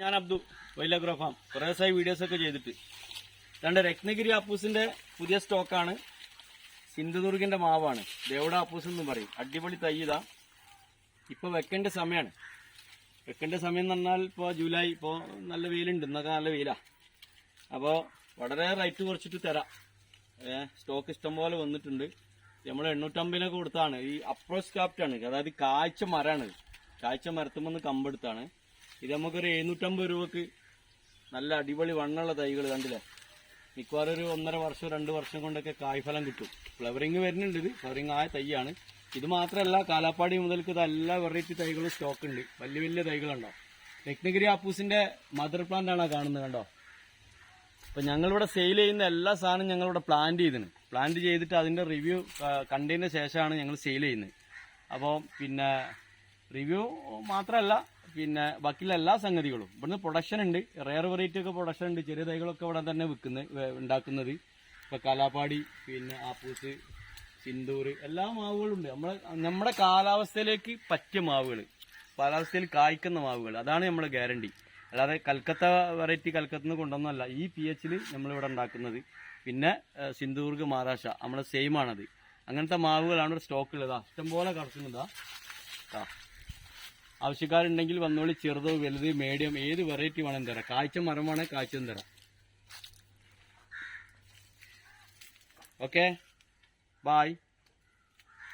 ഞാൻ അബ്ദു വൈലഗ്രോ ഫാം കുറേ ദിവസമായി വീഡിയോസ് ഒക്കെ ചെയ്തിട്ട് രണ്ട് രത്നഗിരി ആപ്പൂസിന്റെ പുതിയ സ്റ്റോക്കാണ്. സിന്ധുദുർഗിന്റെ മാവാണ്, ദേവട ആപ്പൂസ് എന്ന് പറയും. അടിപൊളി തൈ ഇതാ. ഇപ്പൊ വെക്കേണ്ട സമയമാണ്. വെക്കേണ്ട സമയം എന്ന് പറഞ്ഞാൽ ഇപ്പോൾ ജൂലൈ, ഇപ്പോൾ നല്ല വെയിലുണ്ട്, ഇന്നൊക്കെ നല്ല വെയിലാ. അപ്പോൾ വളരെ റേറ്റ് കുറച്ചിട്ട് തരാം. സ്റ്റോക്ക് ഇഷ്ടംപോലെ വന്നിട്ടുണ്ട്. നമ്മൾ 850 കൊടുത്താണ്. ഈ അപ്രോച്ച് ക്രാഫ്റ്റാണ്, അതായത് കാഴ്ച മരമാണ്. കാഴ്ച മരത്തുമെന്ന് കമ്പെടുത്താണ്. ഇത് നമുക്കൊരു 750 രൂപക്ക് നല്ല അടിപൊളി വണ്ണുള്ള തൈകൾ കണ്ടില്ലേ. മിക്കവാറും ഒരു 1.5 വർഷം 2 വർഷം കൊണ്ടൊക്കെ കായ്ഫലം കിട്ടും. ഫ്ലവറിങ് വരുന്നുണ്ട്. ഇത് ഫ്ലവറിങ് ആയ തൈയാണ്. ഇത് മാത്രമല്ല, കാലാപ്പാടി മുതൽക്ക് ഇത് എല്ലാ വെറൈറ്റി തൈകളും സ്റ്റോക്ക് ഉണ്ട്. വലിയ വലിയ തൈകളുണ്ടാവും. രത്നഗിരി ആപ്പൂസിന്റെ മദർ പ്ലാന്റ് ആണ് കാണുന്നത്, കണ്ടോ. അപ്പൊ ഞങ്ങളിവിടെ സെയിൽ ചെയ്യുന്ന എല്ലാ സാധനവും ഞങ്ങളിവിടെ പ്ലാന്റ് ചെയ്തിട്ട് അതിന്റെ റിവ്യൂ കണ്ടതിന് ശേഷമാണ് ഞങ്ങൾ സെയിൽ ചെയ്യുന്നത്. അപ്പോൾ പിന്നെ റിവ്യൂ മാത്രമല്ല, പിന്നെ ബാക്കിയുള്ള എല്ലാ സംഗതികളും ഇവിടുന്ന് പ്രൊഡക്ഷൻ ഉണ്ട്. റെയർ വെറൈറ്റി ഒക്കെ പ്രൊഡക്ഷൻ ഉണ്ട്. ചെറിയ തൈകളൊക്കെ ഇവിടെ തന്നെ ഉണ്ടാക്കുന്നത്. ഇപ്പൊ കാലാപ്പാടി, പിന്നെ ആപ്പൂസ്, സിന്ദൂർ, എല്ലാ മാവുകളും ഉണ്ട്. നമ്മുടെ കാലാവസ്ഥയിലേക്ക് പറ്റിയ മാവുകൾ, കാലാവസ്ഥയിൽ കായ്ക്കുന്ന മാവുകൾ, അതാണ് നമ്മുടെ ഗ്യാരണ്ടി. അല്ലാതെ കൽക്കത്ത വെറൈറ്റി കൽക്കത്തിൽ നിന്ന് കൊണ്ടൊന്നുമല്ല. ഈ PH നമ്മളിവിടെ ഉണ്ടാക്കുന്നത്. പിന്നെ സിന്ധുദുർഗ്, മഹാരാഷ്ട്ര നമ്മളെ സെയിം ആണത്. അങ്ങനത്തെ മാവുകളാണ് സ്റ്റോക്ക് ഉള്ളത്. ഇഷ്ടംപോലെ കടക്കുന്നതാ. ആവശ്യക്കാരുണ്ടെങ്കിൽ വന്നോളി. ചെറുതോ വലുത് മീഡിയം ഏത് വെറൈറ്റി വേണമെന്ന് തരാം. കാഴ്ച മരമാണെങ്കിൽ കാഴ്ചയും തരാം. Okay, bye.